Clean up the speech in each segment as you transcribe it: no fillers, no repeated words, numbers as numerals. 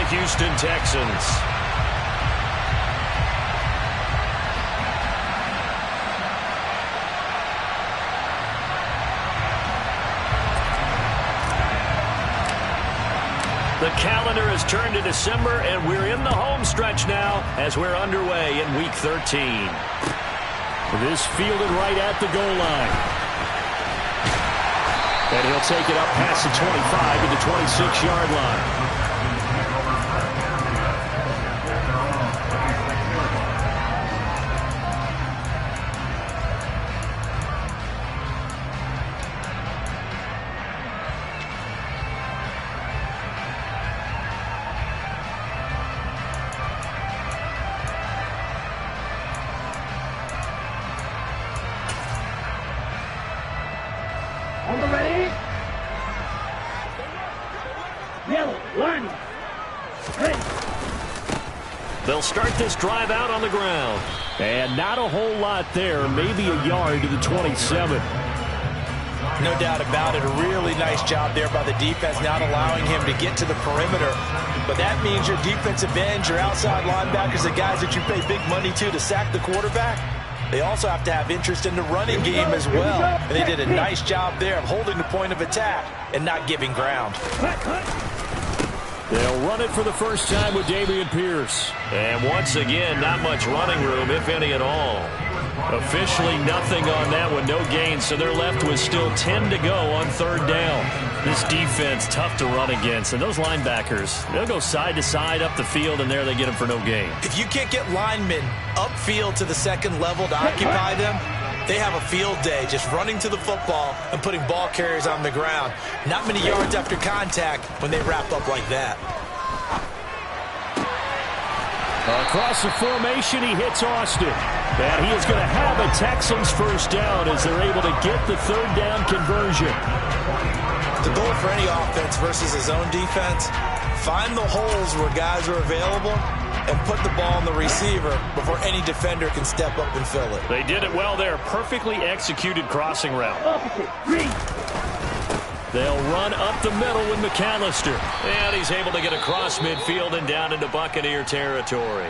Houston Texans. The calendar has turned to December, and we're in the home stretch now as we're underway in Week 13. This fielded right at the goal line. And he'll take it up past the 25 to the 26-yard line. They'll start this drive out on the ground. And not a whole lot there. Maybe a yard to the 27. No doubt about it. A really nice job there by the defense, not allowing him to get to the perimeter. But that means your defensive ends, your outside linebackers, the guys that you pay big money to sack the quarterback, they also have to have interest in the running game as well. And they did a nice job there of holding the point of attack and not giving ground. They'll run it for the first time with Dameon Pierce. And once again, not much running room, if any at all. Officially nothing on that one, no gain, so they're left with still 10 to go on third down. This defense, tough to run against, and those linebackers, they'll go side to side up the field, and there they get them for no gain. If you can't get linemen upfield to the second level to occupy them, they have a field day just running to the football and putting ball carriers on the ground. Not many yards after contact when they wrap up like that. Across the formation, he hits Austin. And he is going to have a Texans first down as they're able to get the third down conversion. The goal for any offense versus his own defense, find the holes where guys are available and put the ball on the receiver before any defender can step up and fill it. They did it well there. Perfectly executed crossing route. They'll run up the middle with McAllister. And he's able to get across midfield and down into Buccaneer territory.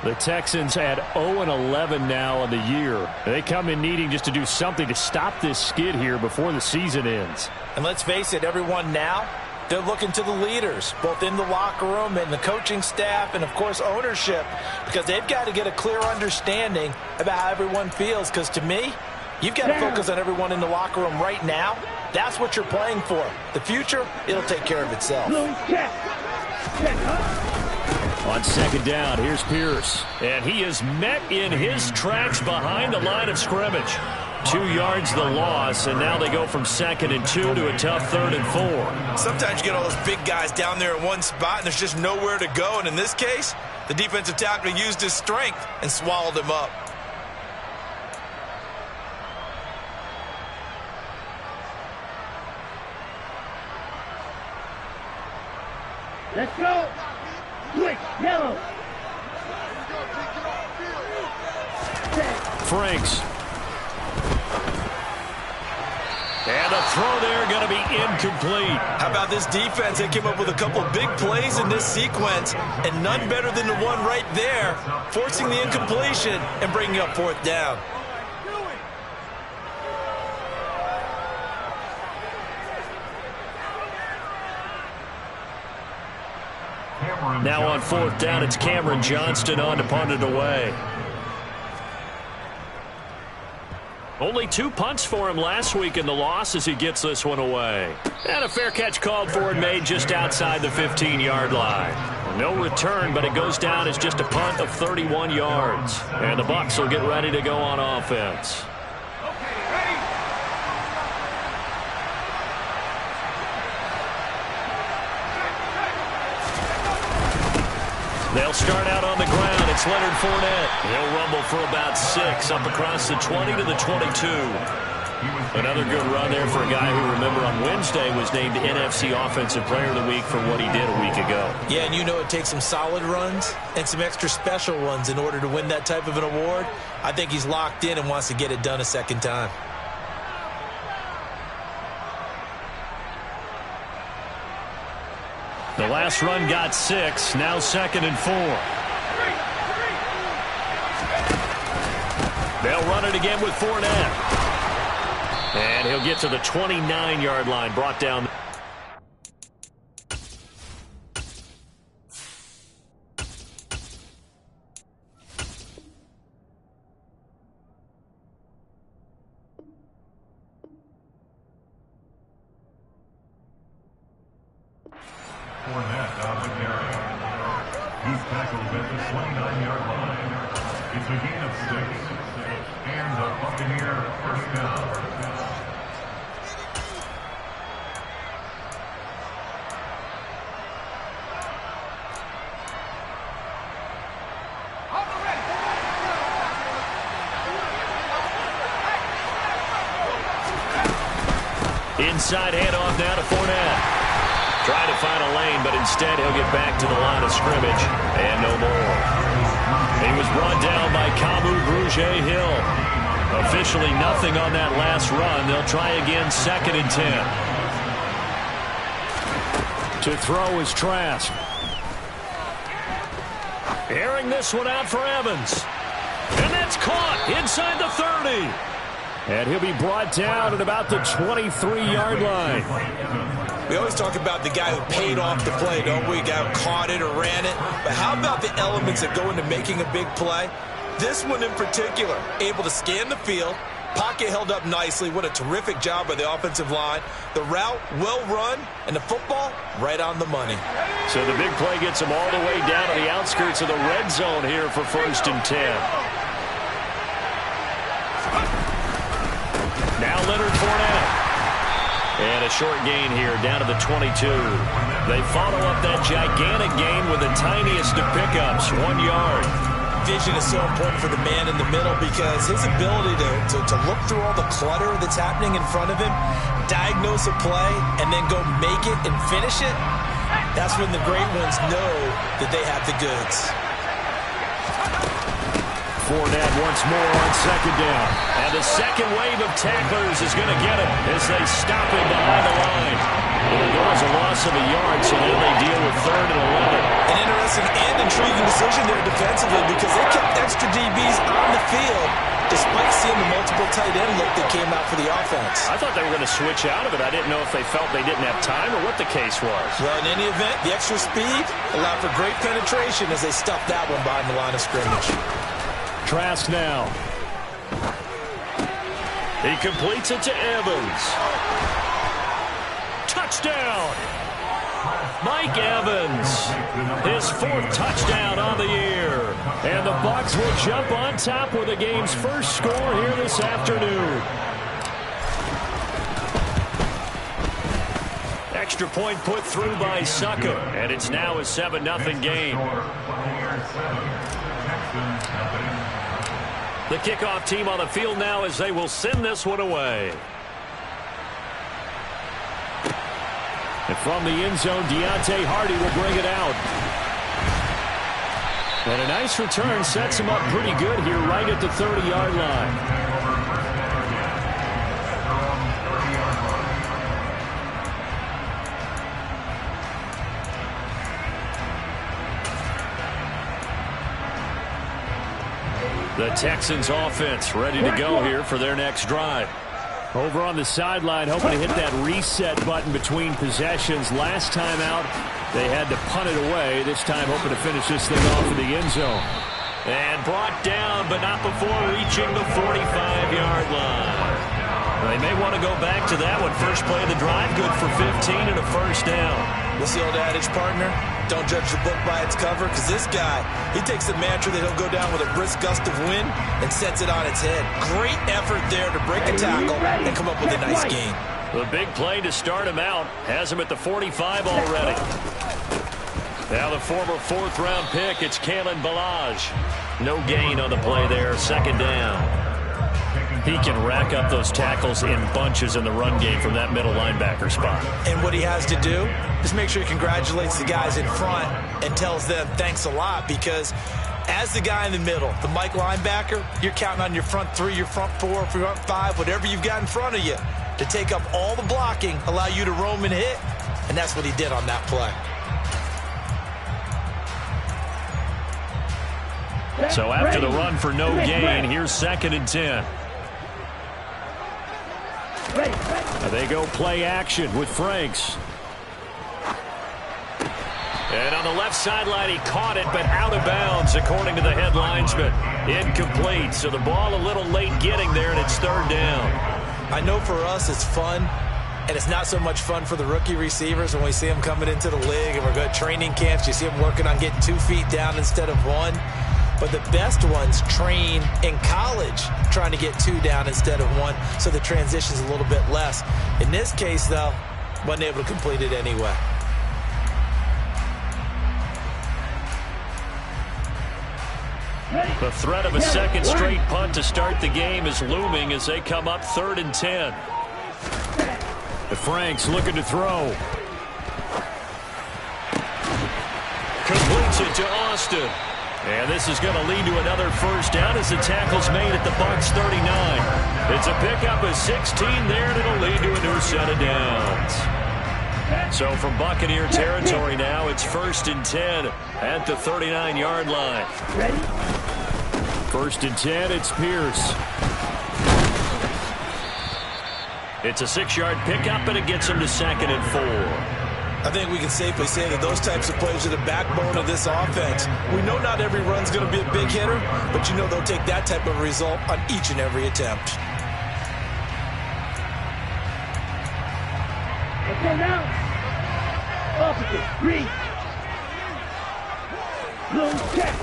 The Texans at 0-11 now on the year. They come in needing just to do something to stop this skid here before the season ends. And let's face it, everyone now, they're looking to the leaders, both in the locker room and the coaching staff and, of course, ownership, because they've got to get a clear understanding about how everyone feels. Because to me, you've got to focus on everyone in the locker room right now. That's what you're playing for. The future, it'll take care of itself. On second down, here's Pierce. And he is met in his tracks behind the line of scrimmage. 2 yards the loss, and now they go from 2nd and 2 to a tough 3rd and 4. Sometimes you get all those big guys down there in one spot, and there's just nowhere to go. And in this case, the defensive tackle used his strength and swallowed him up. Let's go. Switch, yellow. Franks. And a throw there going to be incomplete. How about this defense? They came up with a couple big plays in this sequence, and none better than the one right there, forcing the incompletion and bringing up 4th down. Now on 4th down, it's Cameron Johnston on to punt it away. Only 2 punts for him last week in the loss as he gets this one away. And a fair catch called for and made just outside the 15-yard line. No return, but it goes down as just a punt of 31 yards. And the Bucs will get ready to go on offense. They'll start out on the ground. It's Leonard Fournette. He'll rumble for about 6 up across the 20 to the 22. Another good run there for a guy who, remember, on Wednesday was named NFC Offensive Player of the Week for what he did a week ago. Yeah, and you know it takes some solid runs and some extra special ones in order to win that type of an award. I think he's locked in and wants to get it done a second time. The last run got 6. Now 2nd and 4. They'll run it again with Fournette. And he'll get to the 29-yard line. Brought down. Fournette on the carry. He's tackled at the 29-yard line. It's a gain of 6. And the Buccaneer first down. Inside handoff now to Fournette. Trying to find a lane, but instead he'll get back to the line of scrimmage. And no more. He was brought down by Kamu Grugier-Hill. Officially nothing on that last run. They'll try again 2nd and 10. To throw is Trask. Airing this one out for Evans. And that's caught inside the 30. And he'll be brought down at about the 23-yard line. We always talk about the guy who paid off the play, don't we? Guy who caught it or ran it. But how about the elements that go into making a big play? This one in particular, able to scan the field, pocket held up nicely. What a terrific job by the offensive line. The route, well run, and the football, right on the money. So the big play gets him all the way down to the outskirts of the red zone here for 1st and 10. Now Leonard Fournette. And a short gain here down to the 22. They follow up that gigantic gain with the tiniest of pickups, 1 yard. Vision is so important for the man in the middle because his ability to look through all the clutter that's happening in front of him, diagnose a play, and then go make it and finish it, that's when the great ones know that they have the goods. Fournette once more on 2nd down. And the second wave of tacklers is going to get him as they stop him behind the line. There goes a loss of a yard, so now they deal with 3rd and 11. An interesting and intriguing decision there defensively because they kept extra DBs on the field despite seeing the multiple tight end look that came out for the offense. I thought they were going to switch out of it. I didn't know if they felt they didn't have time or what the case was. Well, in any event, the extra speed allowed for great penetration as they stuffed that one behind the line of scrimmage. Trask now. He completes it to Evans. Touchdown! Mike Evans, his 4th touchdown on the year. And the Bucs will jump on top with the game's first score here this afternoon. Extra point put through by Sucker, and it's now a 7-0 game. The kickoff team on the field now as they will send this one away. And from the end zone, Deontay Hardy will bring it out. And a nice return sets him up pretty good here right at the 30-yard line. The Texans offense ready to go here for their next drive. Over on the sideline, hoping to hit that reset button between possessions. Last time out, they had to punt it away. This time, hoping to finish this thing off in the end zone. And brought down, but not before reaching the 45-yard line. They may want to go back to that one. First play of the drive, good for 15 and a first down. What's the old adage, partner? Don't judge the book by its cover, because this guy, he takes the mantra that he'll go down with a brisk gust of wind and sets it on its head. Great effort there to break a tackle and come up with a nice gain. The big play to start him out has him at the 45 already. Now the former 4th-round pick, it's Kalen Ballage. No gain on the play there, 2nd down. He can rack up those tackles in bunches in the run game from that middle linebacker spot. And what he has to do is make sure he congratulates the guys in front and tells them thanks a lot, because as the guy in the middle, the Mike linebacker, you're counting on your front 3, your front 4, front 5, whatever you've got in front of you to take up all the blocking, allow you to roam and hit, and that's what he did on that play. So after the run for no gain, here's 2nd and 10. They go play action with Franks. And on the left sideline, he caught it, but out of bounds, according to the head linesman. Incomplete, so the ball a little late getting there, and it's 3rd down. I know for us it's fun, and it's not so much fun for the rookie receivers when we see them coming into the league and we're going to training camps. You see them working on getting 2 feet down instead of 1. But the best ones train in college trying to get 2 down instead of 1, so the transition's a little bit less. In this case, though, wasn't able to complete it anyway. The threat of a second straight punt to start the game is looming as they come up 3rd and 10. The Franks looking to throw. Completes it to Austin. And this is going to lead to another first down as the tackle's made at the Bucs 39. It's a pickup of 16 there, and it'll lead to a new set of downs. So from Buccaneer territory now, it's 1st and 10 at the 39-yard line. 1st and 10, it's Pierce. It's a 6-yard pickup, and it gets him to 2nd and 4. I think we can safely say that those types of plays are the backbone of this offense. We know not every run's going to be a big hitter, but you know they'll take that type of result on each and every attempt. Let's go now. Opposite. 3. Blue check.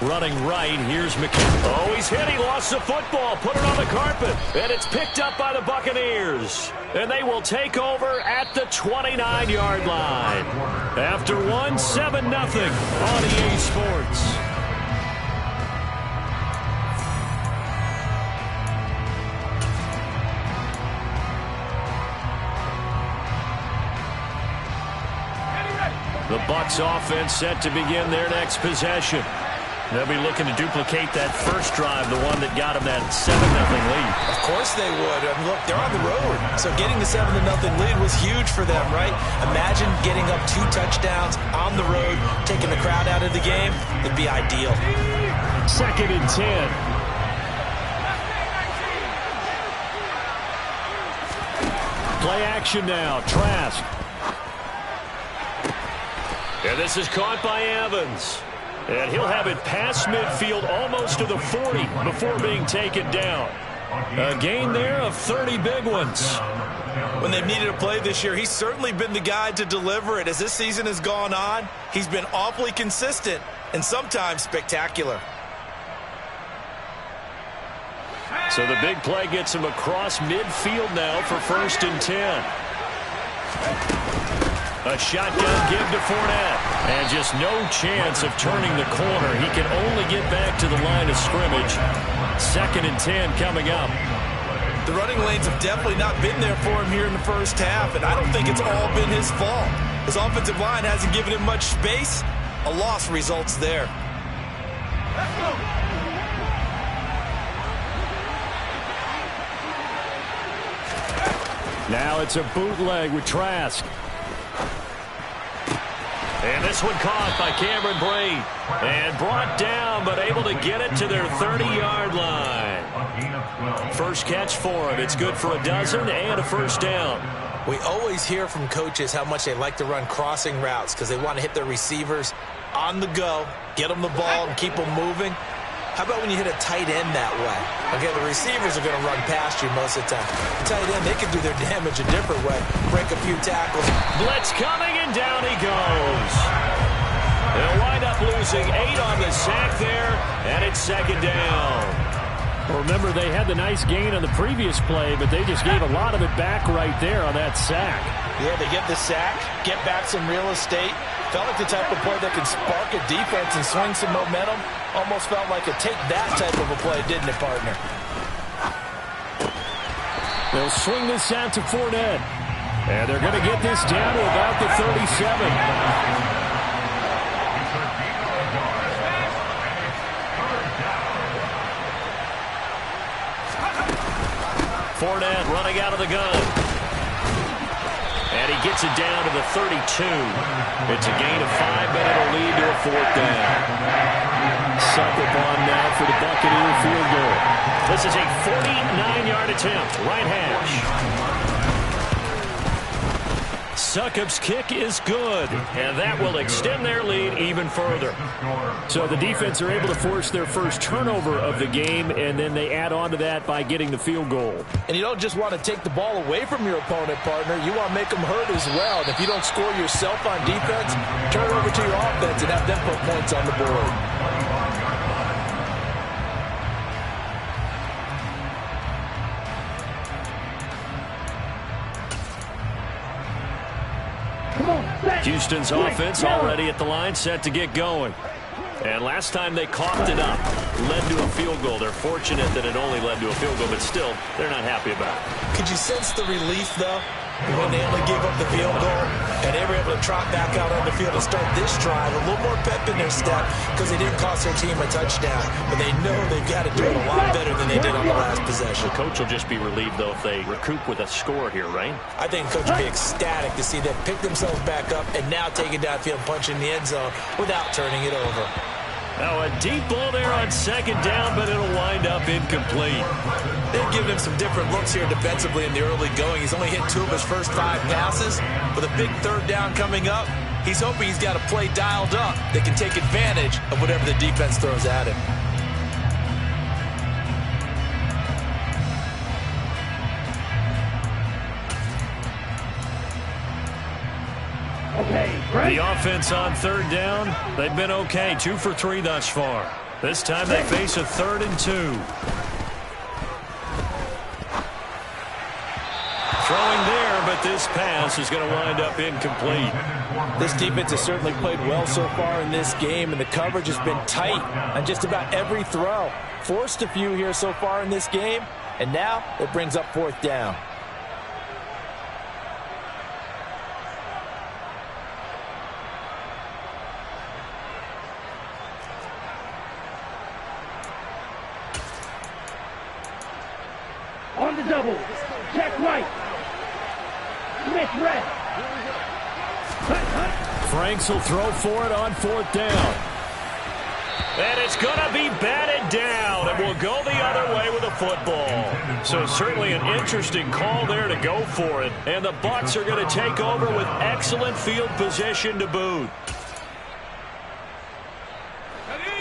Running right, here's McKinnon. Oh, he's hit. He lost the football. Put it on the carpet. And it's picked up by the Buccaneers. And they will take over at the 29-yard line. After 1, 7-0 on EA Sports. The Bucs offense set to begin their next possession. They'll be looking to duplicate that first drive, the one that got them that 7-0 lead. Of course they would. I mean, look, they're on the road. So getting the 7-0 lead was huge for them, right? Imagine getting up 2 touchdowns on the road, taking the crowd out of the game. It'd be ideal. 2nd and 10. Play action now. Trask. And this is caught by Evans. And he'll have it past midfield almost to the 40 before being taken down. A gain there of 30 big ones. When they've needed a play this year, he's certainly been the guy to deliver it. As this season has gone on, he's been awfully consistent and sometimes spectacular. So the big play gets him across midfield now for 1st and 10. A shotgun give to Fournette. And just no chance of turning the corner. He can only get back to the line of scrimmage. 2nd and 10 coming up. The running lanes have definitely not been there for him here in the first half, and I don't think it's all been his fault. His offensive line hasn't given him much space. A loss results there. Let's go. Now it's a bootleg with Trask. And this one caught by Cameron Brate. And brought down, but able to get it to their 30-yard line. First catch for him. It's good for a dozen and a first down. We always hear from coaches how much they like to run crossing routes because they want to hit their receivers on the go, get them the ball, and keep them moving. How about when you hit a tight end that way? Okay, the receivers are going to run past you most of the time. The tight end, they can do their damage a different way. Break a few tackles. Blitz coming, and down he goes. They'll wind up losing 8 on the sack there, and it's 2nd down. Well, remember, they had the nice gain on the previous play, but they just gave a lot of it back right there on that sack. Yeah, they get the sack, get back some real estate. Felt like the type of play that can spark a defense and swing some momentum. Almost felt like a take that type of a play, didn't it, partner? They'll swing this out to Fournette. And they're going to get this down to about the 37. Fournette running out of the gun. And he gets it down to the 32. It's a gain of 5, but it'll lead to a 4th down. Succop on now for the Buccaneer field goal. This is a 49-yard attempt, right hash. Succop's kick is good, and that will extend their lead even further. So the defense are able to force their first turnover of the game, and then they add on to that by getting the field goal. And you don't just want to take the ball away from your opponent, partner. You want to make them hurt as well. And if you don't score yourself on defense, turn it over to your offense and have them put points on the board. Houston's offense already at the line, set to get going. And last time they coughed it up, led to a field goal. They're fortunate that it only led to a field goal, but still, they're not happy about it. Could you sense the relief, though, when they only gave up the field goal and they were able to trot back out on the field and start this drive? A little more pep in their step because they didn't cost their team a touchdown. But they know they've got to do it a lot better than they did on the last possession. The coach will just be relieved, though, if they recoup with a score here, right? I think the coach will be ecstatic to see them pick themselves back up and now take it downfield, punch in the end zone without turning it over. Now a deep ball there on 2nd down, but it'll wind up incomplete. They've given him some different looks here defensively in the early going. He's only hit 2 of his first 5 passes. With a big 3rd down coming up, he's hoping he's got a play dialed up that can take advantage of whatever the defense throws at him. The offense on 3rd down, they've been okay. 2 for 3 thus far. This time they face a 3rd and 2. Throwing there, but this pass is going to wind up incomplete. This defense has certainly played well so far in this game, and the coverage has been tight on just about every throw. Forced a few here so far in this game, and now it brings up 4th down. On the double. Check right. Smith red. Franks will throw for it on 4th down. And it's going to be batted down, and will go the other way with a football. So certainly an interesting call there to go for it. And the Bucs are going to take over with excellent field position to boot.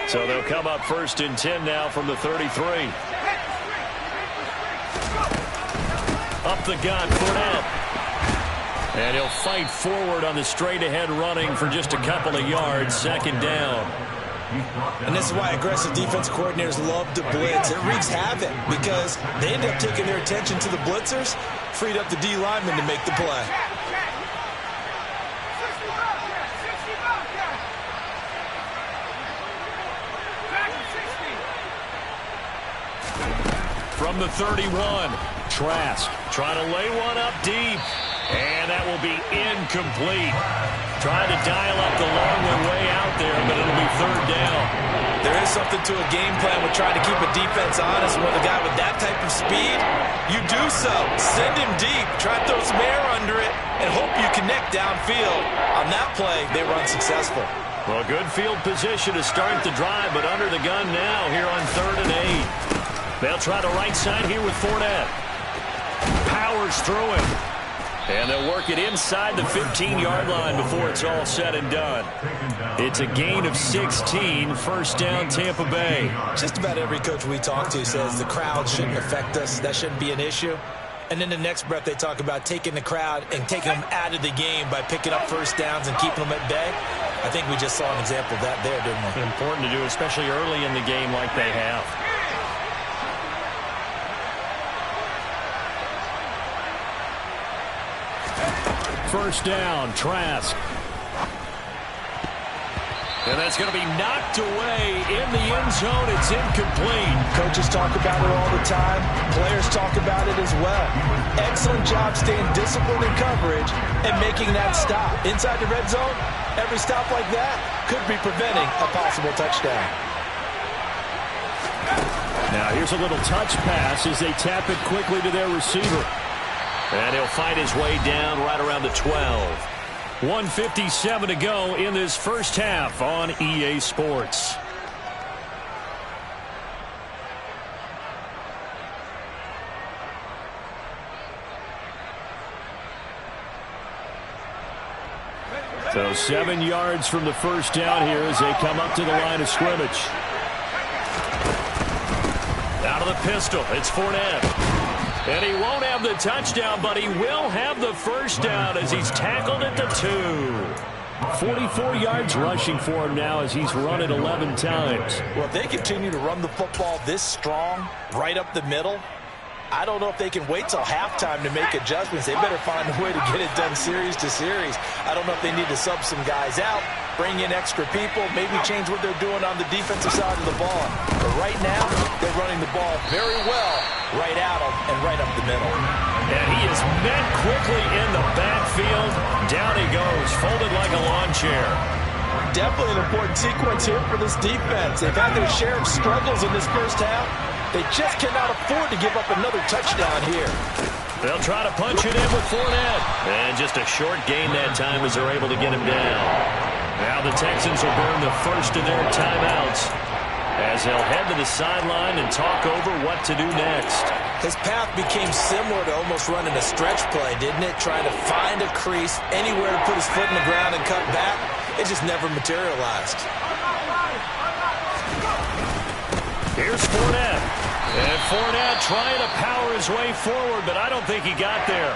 So they'll come up 1st and 10 now from the 33. Up the gun, Fournette. And he'll fight forward on the straight-ahead running for just a couple of yards. 2nd down. And this is why aggressive defense coordinators love to blitz. It wreaks havoc because they end up taking their attention to the blitzers, freed up the D lineman to make the play. From the 31, Trask trying to lay one up deep, and that will be incomplete. Trying to dial up the long way out there, but it'll be 3rd down. There is something to a game plan with trying to keep a defense honest. With a guy with that type of speed, you do so. Send him deep, try to throw some air under it, and hope you connect downfield. On that play, they were unsuccessful. Well, good field position to start the drive, but under the gun now here on 3rd and 8. They'll try the right side here with Fournette. Powers through him. And they'll work it inside the 15-yard line before it's all said and done. It's a gain of 16, 1st down Tampa Bay. Just about every coach we talk to says the crowd shouldn't affect us. That shouldn't be an issue. And then the next breath they talk about taking the crowd and taking them out of the game by picking up 1st downs and keeping them at bay. I think we just saw an example of that there, didn't we? Important to do, especially early in the game like they have. First down, Trask. And that's going to be knocked away in the end zone. It's incomplete. Coaches talk about it all the time. Players talk about it as well. Excellent job staying disciplined in coverage and making that stop. Inside the red zone, every stop like that could be preventing a possible touchdown. Now here's a little touch pass as they tap it quickly to their receiver. And he'll fight his way down right around the 12. 1:57 to go in this first half on EA Sports. So 7 yards from the first down here as they come up to the line of scrimmage. Out of the pistol, it's Fournette. And he won't have the touchdown, but he will have the first down as he's tackled at the 2. 44 yards rushing for him now as he's run it 11 times. Well, if they continue to run the football this strong, right up the middle, I don't know if they can wait till halftime to make adjustments. They better find a way to get it done series to series. I don't know if they need to sub some guys out, bring in extra people, maybe change what they're doing on the defensive side of the ball. But right now, they're running the ball very well right at them and right up the middle. And he is met quickly in the backfield. Down he goes, folded like a lawn chair. Definitely an important sequence here for this defense. They've had their share of struggles in this first half. They just cannot afford to give up another touchdown here. They'll try to punch it in with Fournette. And just a short gain that time as they're able to get him down. Now the Texans will burn the first of their timeouts as they'll head to the sideline and talk over what to do next. His path became similar to almost running a stretch play, didn't it? Trying to find a crease, anywhere to put his foot in the ground and cut back. It just never materialized. Here's Fournette. And Fournette trying to power his way forward, but I don't think he got there.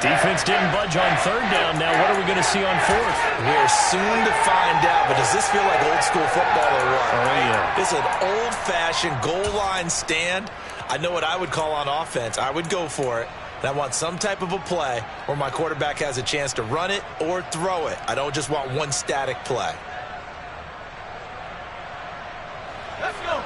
Defense didn't budge on third down. Now what are we going to see on fourth? We're soon to find out, but does this feel like old school football or what? Oh, yeah. This is an old-fashioned goal line stand. I know what I would call on offense. I would go for it. And I want some type of a play where my quarterback has a chance to run it or throw it. I don't just want one static play. Let's go.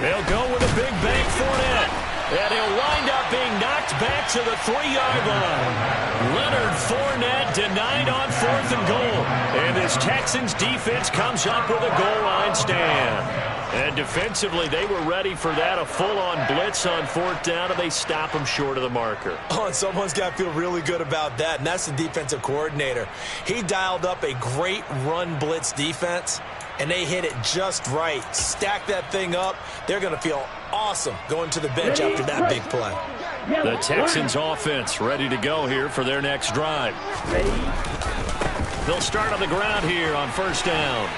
They'll go with a big bank Fournette. And he'll wind up being knocked back to the 3-yard line. Leonard Fournette denied on 4th and goal. And this Texans defense comes up with a goal line stand. And defensively, they were ready for that, a full-on blitz on 4th down, and they stop him short of the marker. Oh, and someone's got to feel really good about that, and that's the defensive coordinator. He dialed up a great run blitz defense, and they hit it just right. Stack that thing up. They're going to feel awesome going to the bench after that big play. The Texans offense ready to go here for their next drive. They'll start on the ground here on 1st down.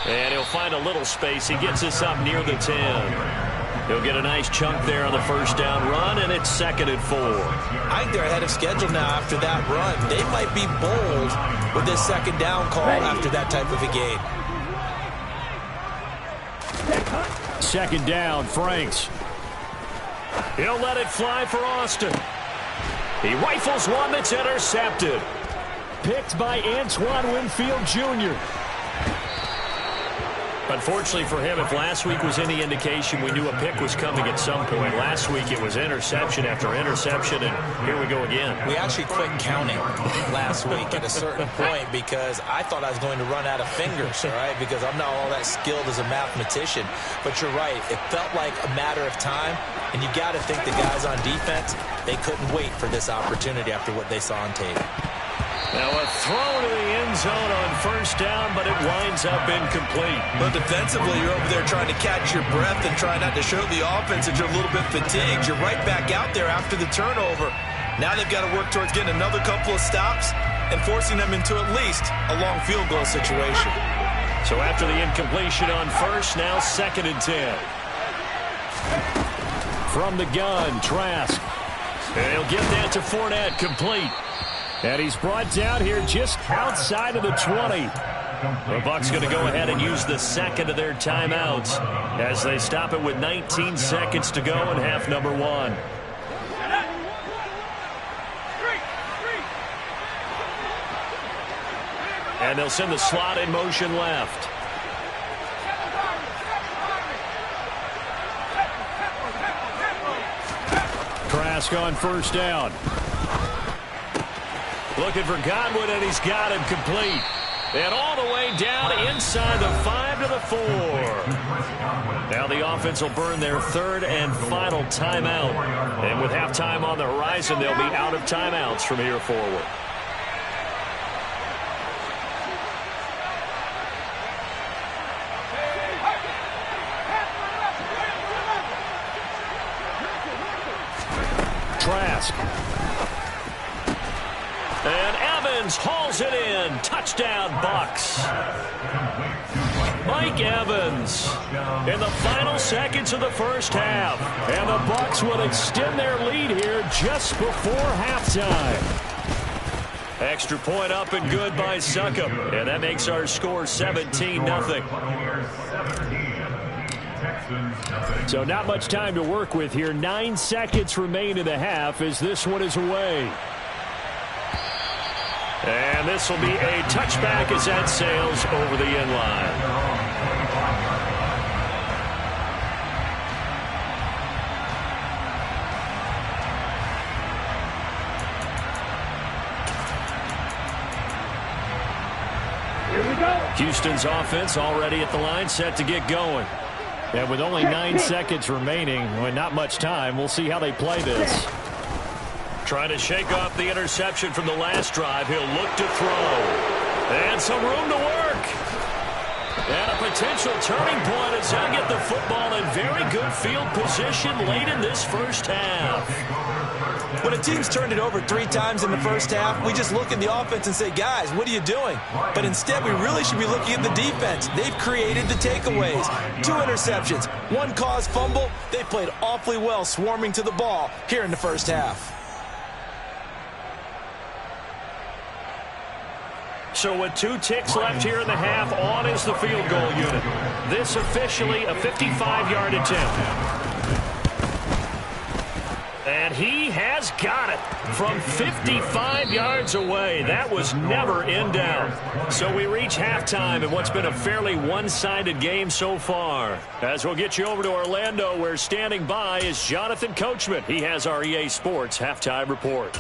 And he'll find a little space. He gets us up near the 10. He'll get a nice chunk there on the 1st down run, and it's 2nd and 4. I think they're ahead of schedule now after that run. They might be bold with this 2nd down call after that type of a game. 2nd down, Franks. He'll let it fly for Austin. He rifles one that's intercepted. Picked by Antoine Winfield Jr. Unfortunately for him, if last week was any indication, we knew a pick was coming at some point. Last week it was interception after interception, and here we go again. We actually quit counting last week at a certain point because I thought I was going to run out of fingers, all right, because I'm not all that skilled as a mathematician. But you're right. It felt like a matter of time, and you got to think the guys on defense, they couldn't wait for this opportunity after what they saw on tape. Now a throw to the end zone on 1st down, but it winds up incomplete. But defensively, you're over there trying to catch your breath and try not to show the offense that you're a little bit fatigued. You're right back out there after the turnover. Now they've got to work towards getting another couple of stops and forcing them into at least a long field goal situation. So after the incompletion on 1st, now 2nd and 10. From the gun, Trask. And he'll get that to Fournette, complete. And he's brought down here just outside of the 20. The Bucs going to go ahead and use the 2nd of their timeouts as they stop it with 19 seconds to go in half number 1. And they'll send the slot in motion left. Trask on 1st down. Looking for Godwin, and he's got him complete. And all the way down inside the 5 to the 4. Now the offense will burn their third and final timeout. And with halftime on the horizon, they'll be out of timeouts from here forward. Trask. And Evans hauls it in. Touchdown, Bucs. Mike Evans in the final seconds of the first half. And the Bucs will extend their lead here just before halftime. Extra point up and good by Succop. And that makes our score 17-0. So not much time to work with here. 9 seconds remain in the half as this one is away. And this will be a touchback as that sails over the end line. Here we go. Houston's offense already at the line, set to get going. And with only 9 seconds remaining, well, not much time, we'll see how they play this. Trying to shake off the interception from the last drive. He'll look to throw. And some room to work. And a potential turning point as he'll get the football in very good field position late in this first half. When a team's turned it over 3 times in the first half, we just look at the offense and say, guys, what are you doing? But instead, we really should be looking at the defense. They've created the takeaways. 2 interceptions, 1 caused fumble. They played awfully well swarming to the ball here in the first half. So with 2 ticks left here in the half, on is the field goal unit. This officially a 55-yard attempt. And he has got it from 55 yards away. That was never in doubt. So we reach halftime in what's been a fairly one-sided game so far. As we'll get you over to Orlando, where standing by is Jonathan Coachman. He has our EA Sports halftime report.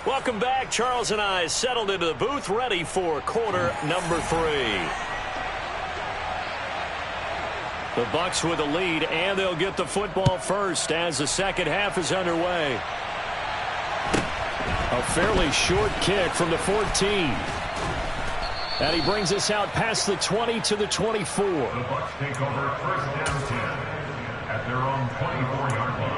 Welcome back. Charles and I settled into the booth, ready for quarter number 3. The Bucs with a lead, and they'll get the football first as the second half is underway. A fairly short kick from the 14. And he brings us out past the 20 to the 24. The Bucs take over first down 10 at their own 24-yard line.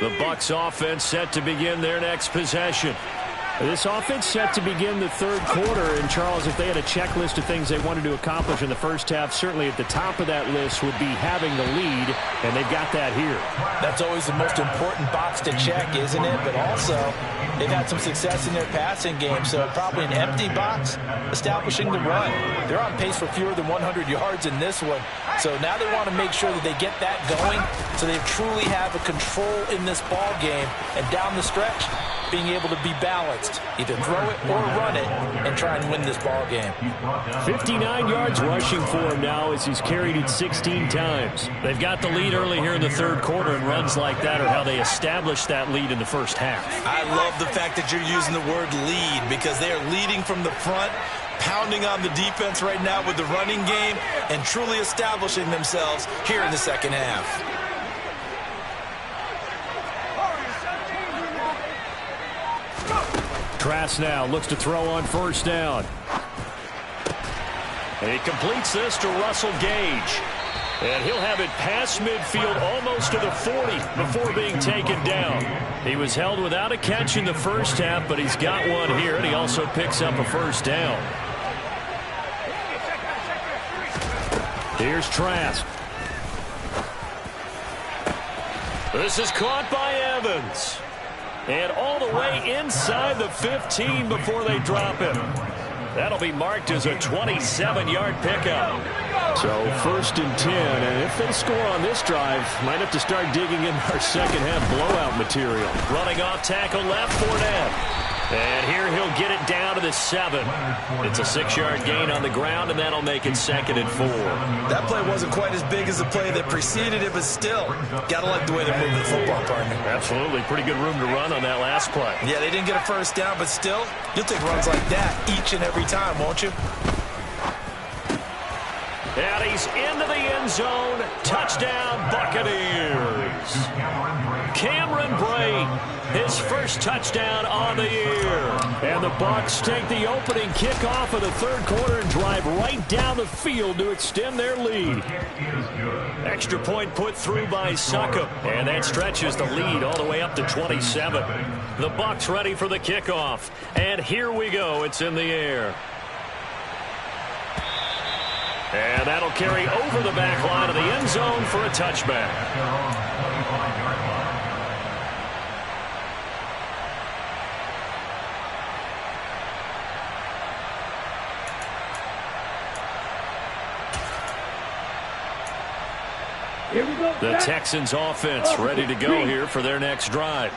The Bucs offense set to begin their next possession. This offense set to begin the third quarter. And, Charles, if they had a checklist of things they wanted to accomplish in the first half, certainly at the top of that list would be having the lead, and they've got that here. That's always the most important box to check, isn't it? But also, they've had some success in their passing game, so probably an empty box establishing the run. They're on pace for fewer than 100 yards in this one, so now they want to make sure that they get that going so they truly have a control in this ball game, and down the stretch, being able to be balanced, either throw it or run it, and try and win this ball game. 59 yards rushing for him now as he's carried it 16 times. They've got the lead early here in the third quarter, and runs like that are how they established that lead in the first half. I love the fact that you're using the word lead, because they are leading from the front, pounding on the defense right now with the running game, and truly establishing themselves here in the second half. Trask now looks to throw on first down. And he completes this to Russell Gage. And he'll have it past midfield almost to the 40 before being taken down. He was held without a catch in the first half, but he's got one here, and he also picks up a first down. Here's Trask. This is caught by Evans. And all the way inside the 15 before they drop him. That'll be marked as a 27-yard pickup. So first and 10, and if they score on this drive, might have to start digging in our second half blowout material. Running off tackle left, Fournette. And here he'll get it down to the 7. It's a 6-yard gain on the ground, and that'll make it 2nd and 4. That play wasn't quite as big as the play that preceded it, but still, got to like the way they're moving the football, partner. Absolutely. Pretty good room to run on that last play. Yeah, they didn't get a first down, but still, you'll take runs like that each and every time, won't you? And he's into the end zone. Touchdown, Buccaneers. Cameron Brate, his first touchdown on the year. And the Bucs take the opening kickoff of the third quarter and drive right down the field to extend their lead. Extra point put through by Succop, and that stretches the lead all the way up to 27. The Bucs ready for the kickoff. And here we go. It's in the air. And that'll carry over the back line of the end zone for a touchback. Here we go. The Texans offense ready to go here for their next drive.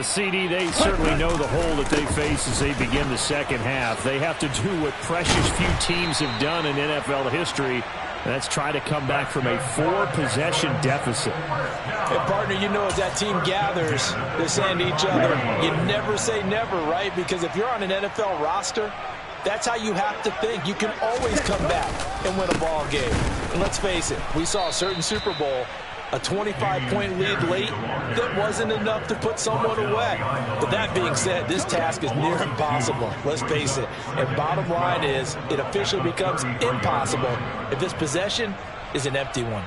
CD, they certainly know the hole that they face as they begin the second half. They have to do what precious few teams have done in NFL history. That's try to come back from a 4-possession deficit. Hey, partner, you know as that team gathers, they're saying to each other, you never say never, right? Because if you're on an NFL roster, that's how you have to think. You can always come back and win a ball game. And let's face it, we saw a certain Super Bowl, a 25-point lead late that wasn't enough to put someone away. But that being said, this task is near impossible. Let's face it. And bottom line is, it officially becomes impossible if this possession is an empty one.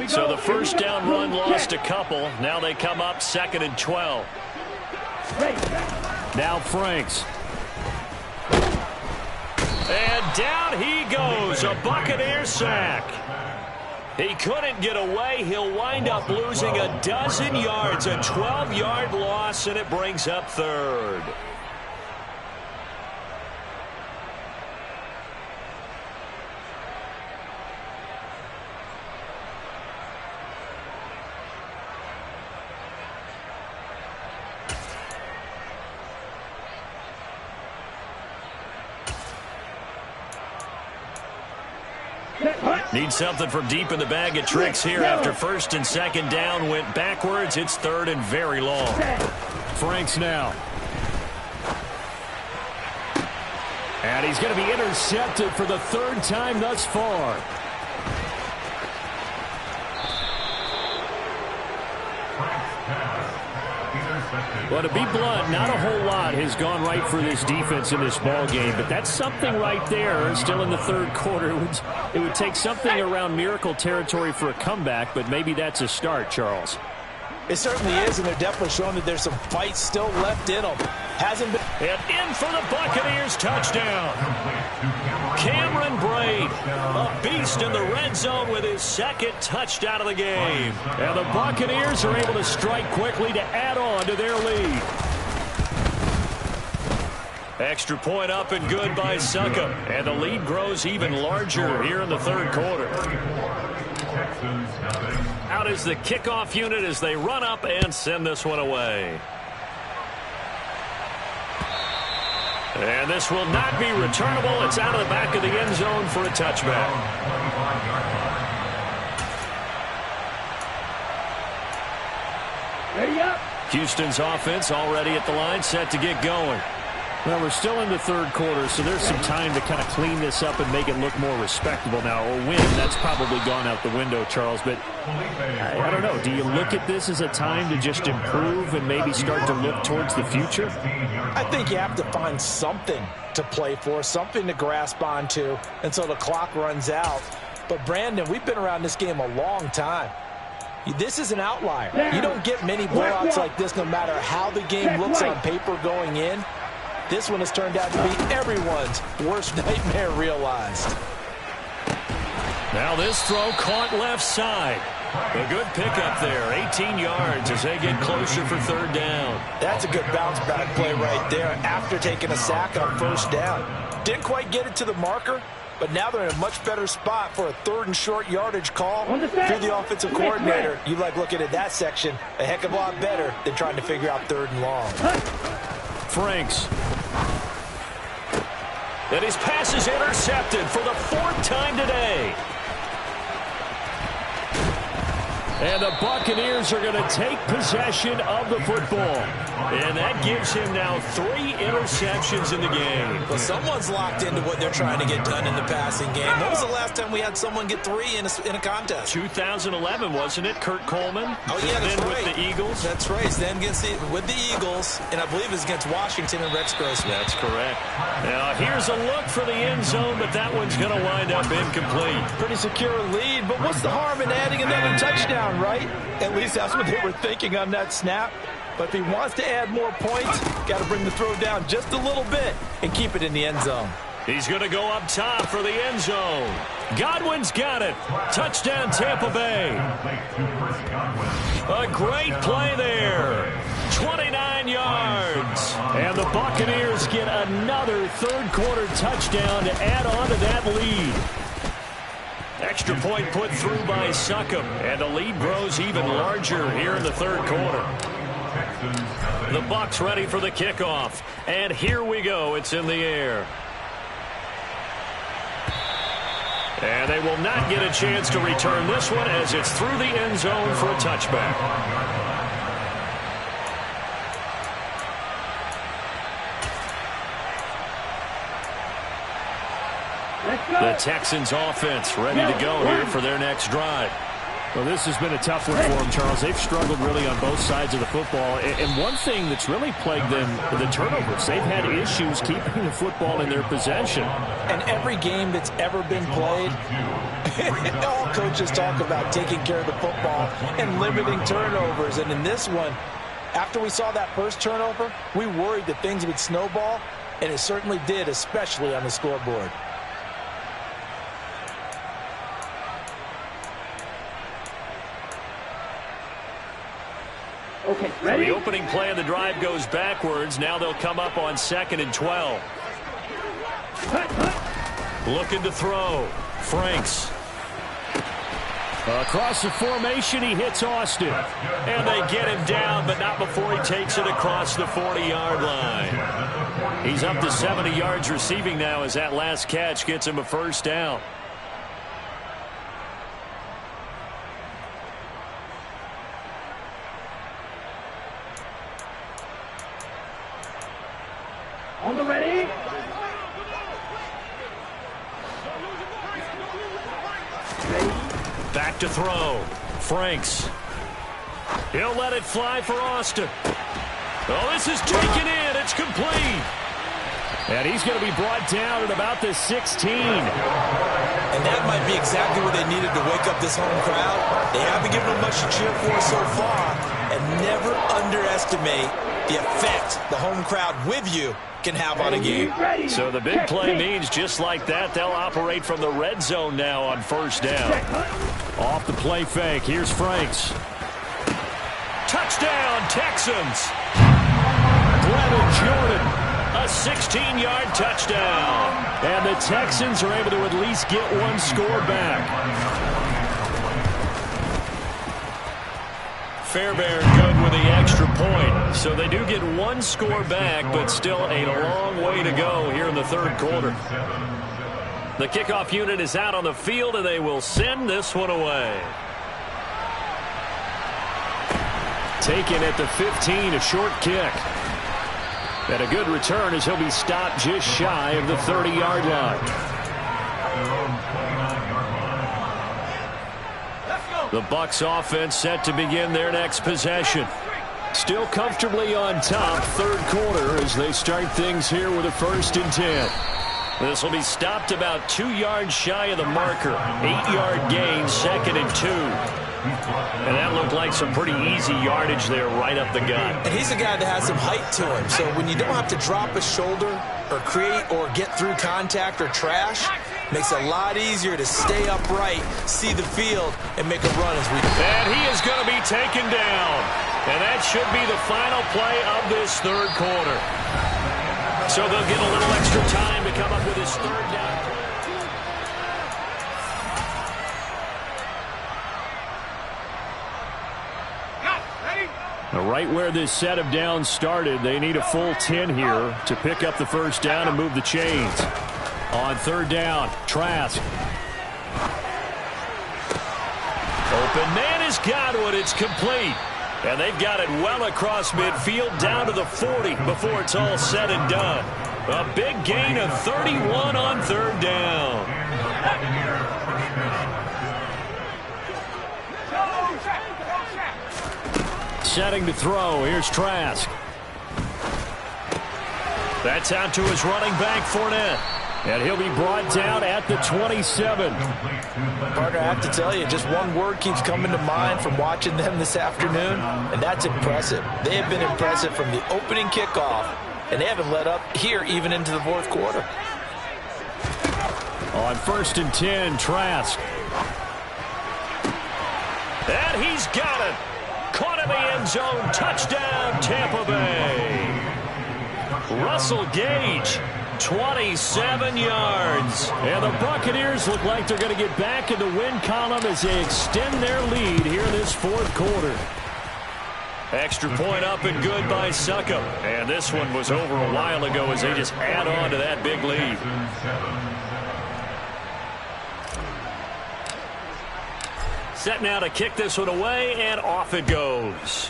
So the first down run lost a couple. Now they come up 2nd and 12. Now Franks. And down he goes. A Buccaneer sack. He couldn't get away. He'll wind up losing a dozen yards. A 12-yard loss, and it brings up 3rd. Need something from deep in the bag of tricks here after 1st and 2nd down went backwards. It's 3rd and very long. Franks now. And he's going to be intercepted for the 3rd time thus far. Well, to be blunt, not a whole lot has gone right for this defense in this ball game, but that's something right there. Still in the 3rd quarter, it would take something around miracle territory for a comeback, but maybe that's a start, Charles. It certainly is, and they're definitely showing that there's some fight still left in them. Hasn't been. And in for the Buccaneers touchdown. Cameron Brate, a beast in the red zone with his 2nd touchdown of the game. And the Buccaneers are able to strike quickly to add on to their lead. Extra point up and good by Succop. And the lead grows even larger here in the 3rd quarter. Out is the kickoff unit as they run up and send this one away. And this will not be returnable. It's out of the back of the end zone for a touchback. Ready up. Houston's offense already at the line, set to get going. Well, we're still in the 3rd quarter, so there's some time to kind of clean this up and make it look more respectable now. A win, that's probably gone out the window, Charles. But I don't know. Do you look at this as a time to just improve and maybe start to look towards the future? I think you have to find something to play for, something to grasp onto until the clock runs out. But, Brandon, we've been around this game a long time. This is an outlier. You don't get many blowouts like this no matter how the game looks on paper going in. This one has turned out to be everyone's worst nightmare realized. Now this throw caught left side. A good pickup there, 18 yards as they get closer for 3rd down. That's a good bounce back play right there after taking a sack on 1st down. Didn't quite get it to the marker, but now they're in a much better spot for a 3rd and short yardage call. If you're the offensive coordinator, you like looking at that section a heck of a lot better than trying to figure out 3rd and long. Franks. And his pass is intercepted for the 4th time today. And the Buccaneers are going to take possession of the football. And that gives him now 3 interceptions in the game. Well, someone's locked into what they're trying to get done in the passing game. When was the last time we had someone get 3 in a contest? 2011, wasn't it? Kurt Coleman? Oh, yeah, that's then right. with the Eagles? That's right. Then with the Eagles, and I believe it's against Washington and Rex Grossman. That's correct. Now, here's a look for the end zone, but that one's going to wind up incomplete. Pretty secure lead, but what's the harm in adding another touchdown, right? At least that's what they were thinking on that snap. But if he wants to add more points, got to bring the throw down just a little bit and keep it in the end zone. He's going to go up top for the end zone. Godwin's got it. Touchdown, Tampa Bay. A great play there. 29 yards. And the Buccaneers get another 3rd quarter touchdown to add on to that lead. Extra point put through by Succop, and the lead grows even larger here in the 3rd quarter. The Bucs ready for the kickoff, and here we go. It's in the air. And they will not get a chance to return this one as it's through the end zone for a touchback. The Texans offense ready to go here for their next drive. Well, this has been a tough one for them, Charles. They've struggled really on both sides of the football. And one thing that's really plagued them, the turnovers. They've had issues keeping the football in their possession. And every game that's ever been played, all coaches talk about taking care of the football and limiting turnovers. And in this one, after we saw that first turnover, we worried that things would snowball, and it certainly did, especially on the scoreboard. Okay, So ready? the opening play of the drive goes backwards. Now they'll come up on 2nd and 12. Looking to throw. Franks. Across the formation, he hits Austin. And they get him down, but not before he takes it across the 40-yard line. He's up to 70 yards receiving now as that last catch gets him a 1st down. On the ready? Back to throw. Franks. He'll let it fly for Austin. Oh, this is taken in. It's complete. And he's going to be brought down at about the 16. And that might be exactly what they needed to wake up this home crowd. They haven't given them much to cheer for so far. And never underestimate the effect the home crowd with you can have on a game. So the big play means just like that, they'll operate from the red zone now on 1st down. Off the play fake. Here's Franks. Touchdown, Texans. Brevin Jordan, a 16-yard touchdown. And the Texans are able to at least get one score back. Fairbairn good with the extra point. So they do get one score back, but still a long way to go here in the 3rd quarter. The kickoff unit is out on the field, and they will send this one away. Taken at the 15, a short kick. And a good return as he'll be stopped just shy of the 30-yard line. The Bucs offense set to begin their next possession. Still comfortably on top, 3rd quarter as they start things here with a 1st and 10. This will be stopped about 2 yards shy of the marker. 8-yard gain, 2nd and 2. And that looked like some pretty easy yardage there right up the gut. And he's a guy that has some height to him. So when you don't have to drop a shoulder or create or get through contact or trash, makes it a lot easier to stay upright, see the field, and make a run as we do. And he is going to be taken down. And that should be the final play of this 3rd quarter. So they'll get a little extra time to come up with his 3rd down. Right where this set of downs started, they need a full 10 here to pick up the first down and move the chains. On third down, Trask. Open man has got one. It's complete. And they've got it well across midfield down to the 40 before it's all said and done. A big gain of 31 on third down. Setting to throw. Here's Trask. That's out to his running back, Fournette. And he'll be brought down at the 27. Partner, I have to tell you, just one word keeps coming to mind from watching them this afternoon, and that's impressive. They have been impressive from the opening kickoff, and they haven't let up here even into the fourth quarter. On first and 10, Trask. And he's got it. Caught in the end zone. Touchdown, Tampa Bay. Russell Gage, 27 yards. And the Buccaneers look like they're going to get back in the win column as they extend their lead here in this fourth quarter. Extra point up and good by Succop. And this one was over a while ago as they just add on to that big lead. Set now to kick this one away, and off it goes.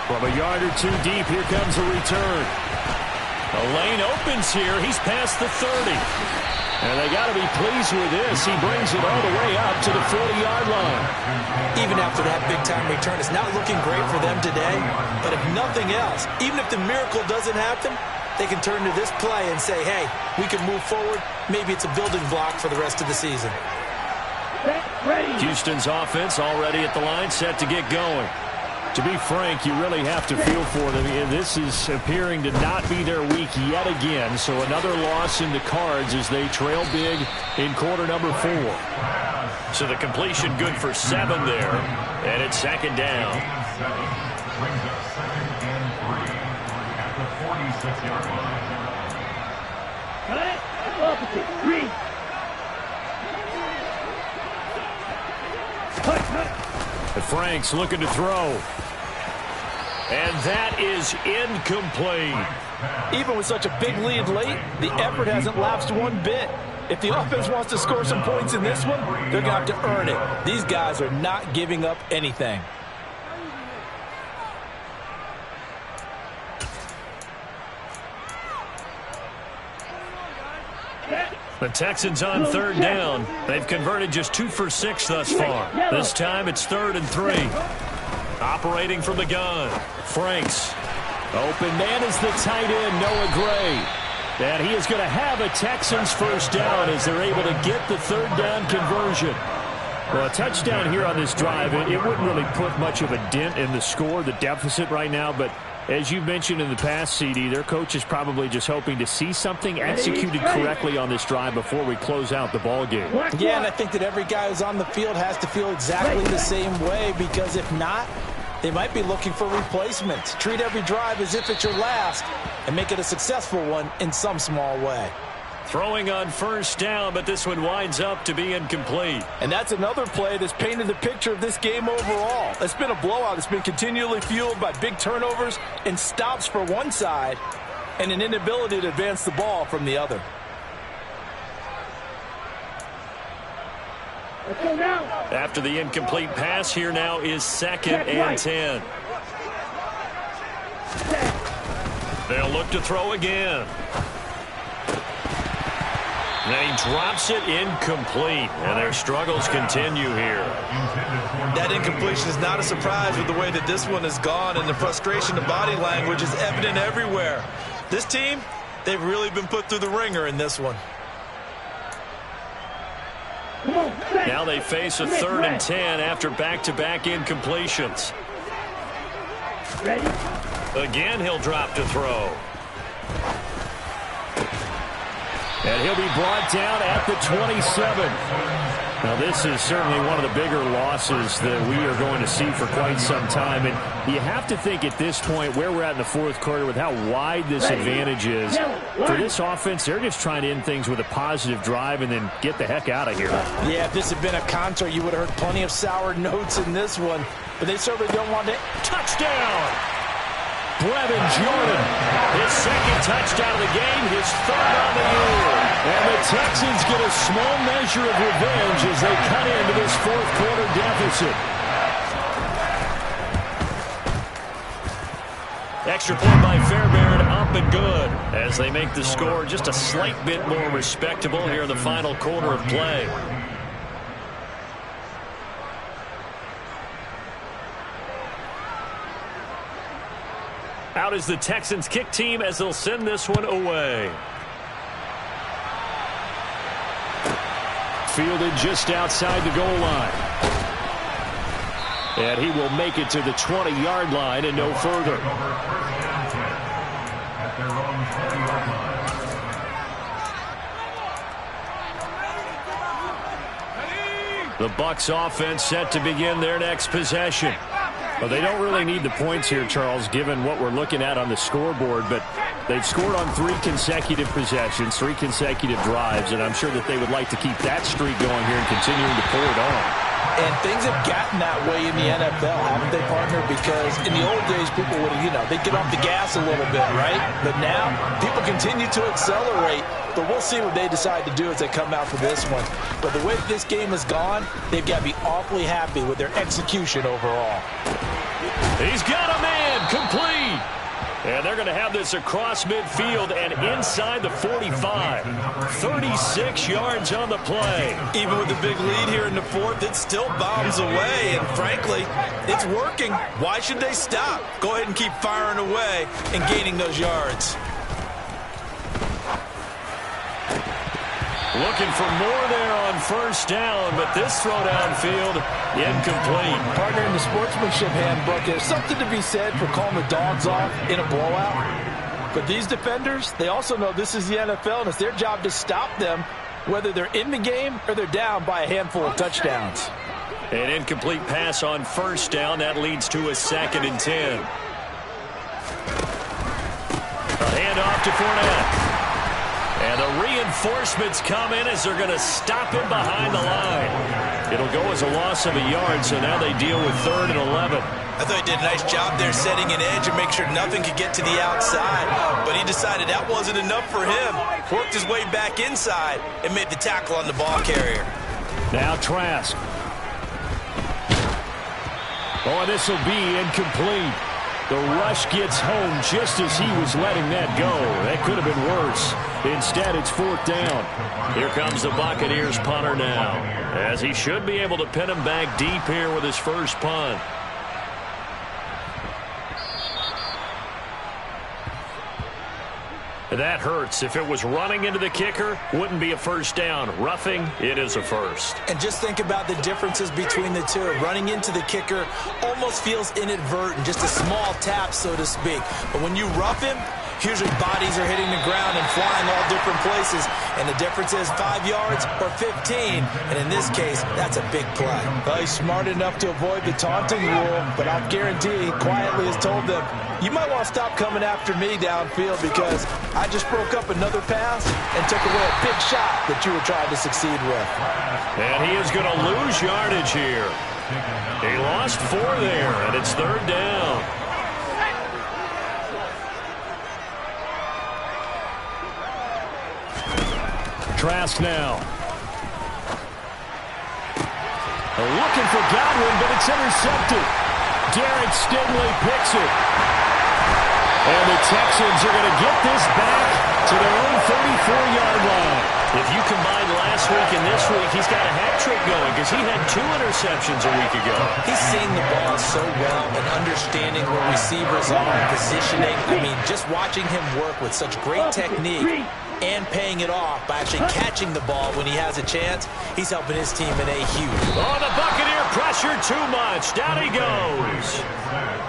From a yard or two deep, here comes a return. The lane opens here. He's past the 30. And they got to be pleased with this. He brings it all the way up to the 40-yard line. Even after that big-time return, it's not looking great for them today. But if nothing else, even if the miracle doesn't happen, they can turn to this play and say, hey, we can move forward. Maybe it's a building block for the rest of the season. Houston's offense already at the line, set to get going. To be frank, you really have to feel for them. And this is appearing to not be their week yet again. So another loss in the cards as they trail big in quarter number 4. So the completion good for 7 there. And it's second down. Brings up 2nd and 3 at the 46-yard line. Opposite. Read. Frank's looking to throw. And that is incomplete. Even with such a big lead late, the effort hasn't lapsed one bit. If the offense wants to score some points in this one, they're going to have to earn it. These guys are not giving up anything. The Texans on third down. They've converted just 2 for 6 thus far. This time it's 3rd and 3. Operating from the gun. Franks. Open man is the tight end, Noah Gray. And he is going to have a Texans first down as they're able to get the third down conversion. Well, a touchdown here on this drive, it wouldn't really put much of a dent in the score, the deficit right now, but as you mentioned in the past, CD, their coach is probably just hoping to see something executed correctly on this drive before we close out the ball game. Yeah, and I think that every guy who's on the field has to feel exactly the same way, because if not, they might be looking for replacements. Treat every drive as if it's your last and make it a successful one in some small way. Throwing on first down, but this one winds up to be incomplete. And that's another play that's painted the picture of this game overall. It's been a blowout. It's been continually fueled by big turnovers and stops for one side and an inability to advance the ball from the other. Let's go now. After the incomplete pass, here now is 2nd and 10. They'll look to throw again. And he drops it incomplete, and their struggles continue here. That incompletion is not a surprise with the way that this one has gone, and the frustration, the body language is evident everywhere. This team, they've really been put through the ringer in this one. Now they face a 3rd and 10 after back-to-back incompletions. Ready? Again, he'll drop to throw. And he'll be brought down at the 27. Now, this is certainly one of the bigger losses that we are going to see for quite some time. And you have to think at this point where we're at in the fourth quarter with how wide this advantage is. For this offense, they're just trying to end things with a positive drive and then get the heck out of here. Yeah, if this had been a concert, you would have heard plenty of sour notes in this one. But they certainly don't want to. Touchdown! Brevin Jordan, his second touchdown of the game, his third on the year. And the Texans get a small measure of revenge as they cut into this fourth quarter deficit. Extra point by Fairbairn, up and good, as they make the score just a slight bit more respectable here in the final quarter of play. Out is the Texans kick team as they'll send this one away. Fielded just outside the goal line. And he will make it to the 20-yard line and no further. The Bucs offense set to begin their next possession. Well, they don't really need the points here, Charles, given what we're looking at on the scoreboard, but they've scored on 3 consecutive possessions, 3 consecutive drives, and I'm sure that they would like to keep that streak going here and continuing to pour it on. And things have gotten that way in the NFL, haven't they, partner? Because in the old days, people would, they'd get off the gas a little bit, right? But now, people continue to accelerate. But we'll see what they decide to do as they come out for this one. But the way this game has gone, they've got to be awfully happy with their execution overall. He's got a man, complete. And they're going to have this across midfield and inside the 45. 36 yards on the play. Even with the big lead here in the fourth, it still bombs away. And frankly, it's working. Why should they stop? Go ahead and keep firing away and gaining those yards. Looking for more there on first down, but this throw downfield, incomplete. Partner, in the sportsmanship handbook, there's something to be said for calling the dogs off in a blowout. But these defenders, they also know this is the NFL, and it's their job to stop them, whether they're in the game or they're down by a handful of touchdowns. An incomplete pass on first down. That leads to a 2nd and 10. A handoff to Fournette. And the reinforcements come in as they're going to stop him behind the line. It'll go as a loss of a yard, so now they deal with 3rd and 11. I thought he did a nice job there setting an edge and make sure nothing could get to the outside. But he decided that wasn't enough for him. Worked his way back inside and made the tackle on the ball carrier. Now Trask. Oh, and this will be incomplete. The rush gets home just as he was letting that go. That could have been worse. Instead, it's 4th down. Here comes the Buccaneers punter now, as he should be able to pin him back deep here with his first punt. That hurts. If it was running into the kicker, wouldn't be a first down. Roughing, it is a first. And just think about the differences between the two. Running into the kicker almost feels inadvertent, just a small tap, so to speak. But when you rough him, usually bodies are hitting the ground and flying all different places. And the difference is 5 yards or 15. And in this case, that's a big play. Well, he's smart enough to avoid the taunting rule, but I'll guarantee he quietly has told them, you might want to stop coming after me downfield because I just broke up another pass and took away a big shot that you were trying to succeed with. And he is going to lose yardage here. He lost 4 there, and it's 3rd down. Trask now. Looking for Godwin, but it's intercepted. Derek Stingley picks it. And the Texans are going to get this back to their own 34-yard line. If you combine last week and this week, he's got a hat trick going because he had 2 interceptions a week ago. He's seeing the ball so well and understanding where receivers are and positioning. I mean, just watching him work with such great technique and paying it off by actually catching the ball when he has a chance, he's helping his team in a huge way. Oh, the Buccaneer pressure too much. Down he goes.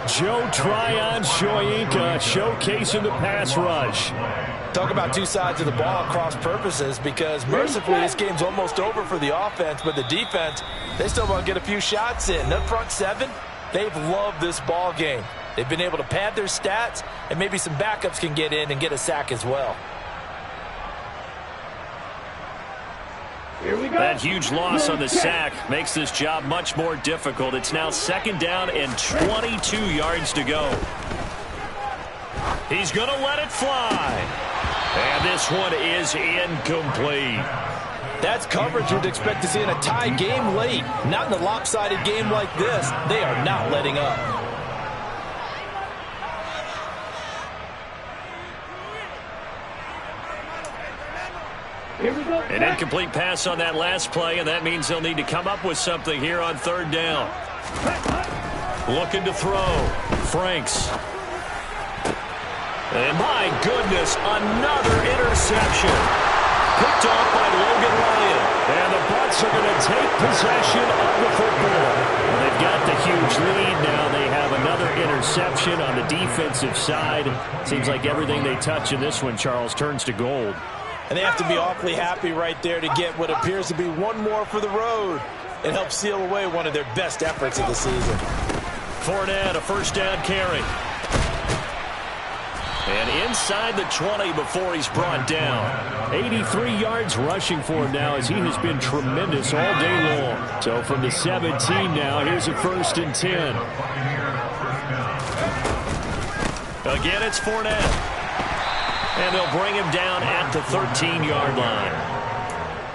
Joe Tryon Shoyinka showcasing the pass rush. Talk about two sides of the ball at cross purposes, because mercifully this game's almost over for the offense, but the defense, they still want to get a few shots in. That front seven, they've loved this ball game. They've been able to pad their stats, and maybe some backups can get in and get a sack as well. Here we go. That huge loss on the sack makes this job much more difficult. It's now 2nd down and 22 yards to go. He's going to let it fly. And this one is incomplete. That's coverage you'd expect to see in a tie game late. Not in a lopsided game like this. They are not letting up. Here we go. An incomplete pass on that last play, and that means they'll need to come up with something here on 3rd down. Looking to throw. Franks. And my goodness, another interception. Picked off by Logan Ryan. And the Bucs are going to take possession of the football. Well, they've got the huge lead now. They have another interception on the defensive side. Seems like everything they touch in this one, Charles, turns to gold. And they have to be awfully happy right there to get what appears to be one more for the road. It helps seal away one of their best efforts of the season. Fournette, a 1st down carry. And inside the 20 before he's brought down. 83 yards rushing for him now, as he has been tremendous all day long. So from the 17 now, here's a 1st and 10. Again, it's Fournette. And they'll bring him down at the 13-yard line.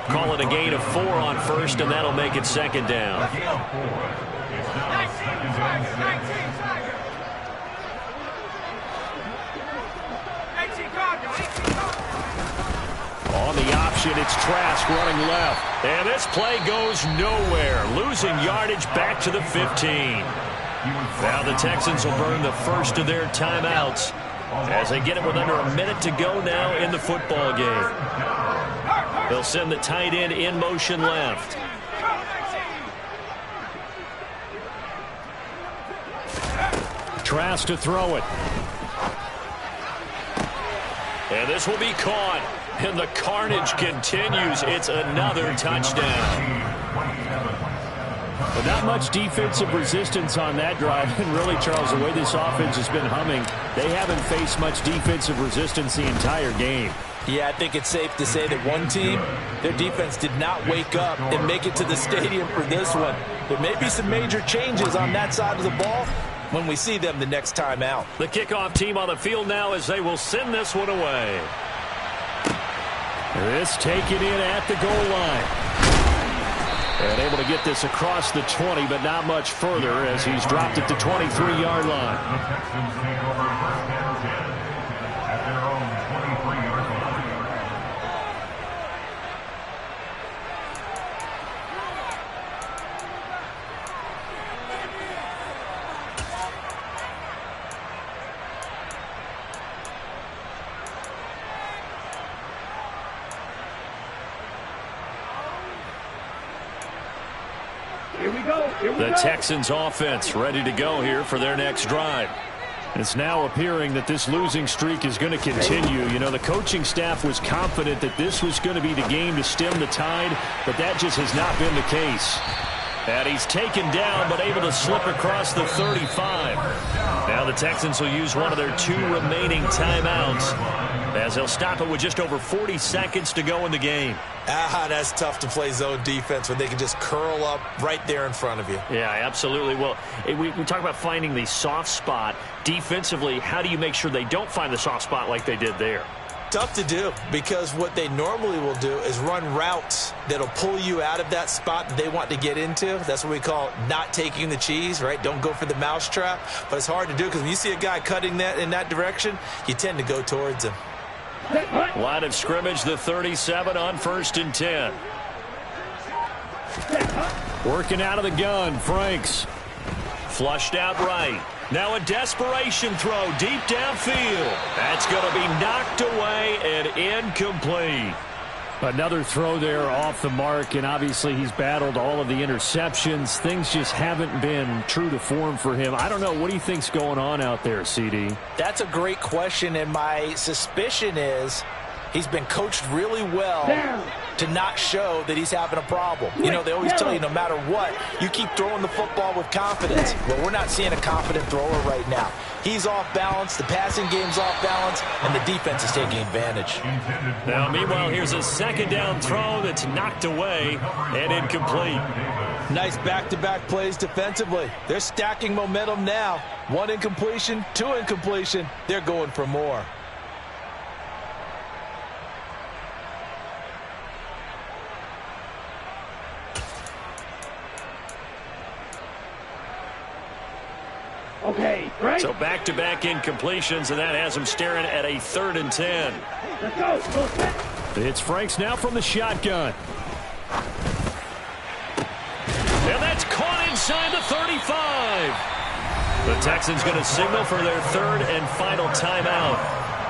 Call it a gain of 4 on 1st, and that'll make it 2nd down. On the option, it's Trask running left. And this play goes nowhere. Losing yardage back to the 15. Now the Texans will burn the first of their timeouts as they get it with under a minute to go now in the football game. They'll send the tight end in motion left. Trask to throw it. And this will be caught. And the carnage continues. It's another touchdown. But not much defensive resistance on that drive. And really, Charles, the way this offense has been humming, they haven't faced much defensive resistance the entire game. Yeah, I think it's safe to say that one team, their defense did not wake up and make it to the stadium for this one. There may be some major changes on that side of the ball when we see them the next time out. The kickoff team on the field now as they will send this one away. This taken in at the goal line. And able to get this across the 20, but not much further as he's dropped at the 23-yard line. The Texans take over 1st and 10 at their own 23-yard line. The Texans offense ready to go here for their next drive. It's now appearing that this losing streak is going to continue. You know, the coaching staff was confident that this was going to be the game to stem the tide, but that just has not been the case. And he's taken down, but able to slip across the 35. Now the Texans will use one of their 2 remaining timeouts as they'll stop it with just over 40 seconds to go in the game. That's tough to play zone defense when they can just curl up right there in front of you. Yeah, absolutely. Well, we talk about finding the soft spot. Defensively, how do you make sure they don't find the soft spot like they did there? Tough to do, because what they normally will do is run routes that'll pull you out of that spot that they want to get into. That's what we call not taking the cheese, right? Don't go for the mousetrap. But it's hard to do because when you see a guy cutting that in that direction, you tend to go towards him. Line of scrimmage, the 37 on 1st and 10. Working out of the gun, Franks. Flushed out right. Now a desperation throw deep downfield. That's going to be knocked away and incomplete. Another throw there off the mark, and obviously he's battled all of the interceptions. Things just haven't been true to form for him. I don't know. What do you think's going on out there, CD? That's a great question, and my suspicion is he's been coached really well to not show that he's having a problem. You know, they always tell you no matter what, you keep throwing the football with confidence. Well, we're not seeing a confident thrower right now. He's off balance, the passing game's off balance, and the defense is taking advantage. Now, meanwhile, here's a second down throw that's knocked away and incomplete. Nice back-to-back plays defensively. They're stacking momentum now. 1 incompletion, 2 incompletion. They're going for more. Okay, right. So back-to-back incompletions, and that has him staring at a 3rd and 10. Let's go. It's Franks now from the shotgun. And that's caught inside the 35. The Texans going to signal for their 3rd and final timeout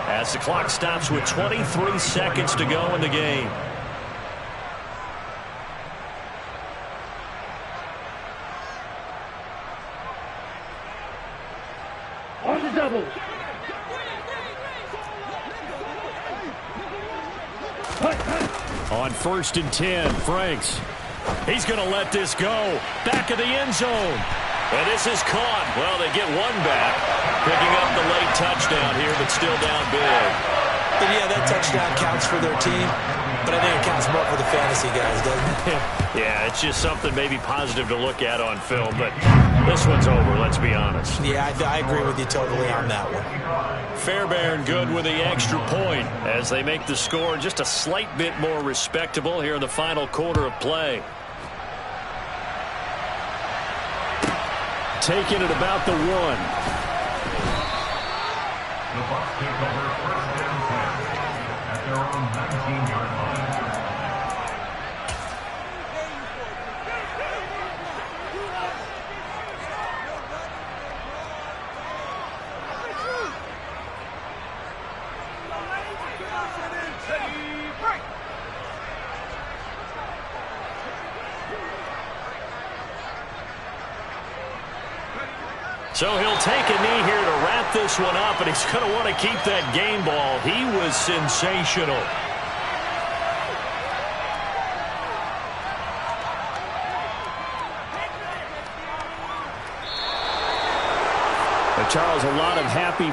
as the clock stops with 23 seconds to go in the game. On the double. On 1st and 10, Franks. He's going to let this go. Back of the end zone. And this is caught. Well, they get one back. Picking up the late touchdown here, but still down big. And yeah, that touchdown counts for their team, but I think it counts more for the fantasy guys, doesn't it? Yeah, it's just something maybe positive to look at on film, but this one's over, let's be honest. Yeah, I agree with you totally on that one. Fairbairn good with the extra point as they make the score just a slight bit more respectable here in the final quarter of play. Taking it about the 1. The Bucs take over 1st down 10 at their own 19-yard line. So he'll take a knee here to wrap this one up, and he's going to want to keep that game ball. He was sensational. Charles, a lot of happy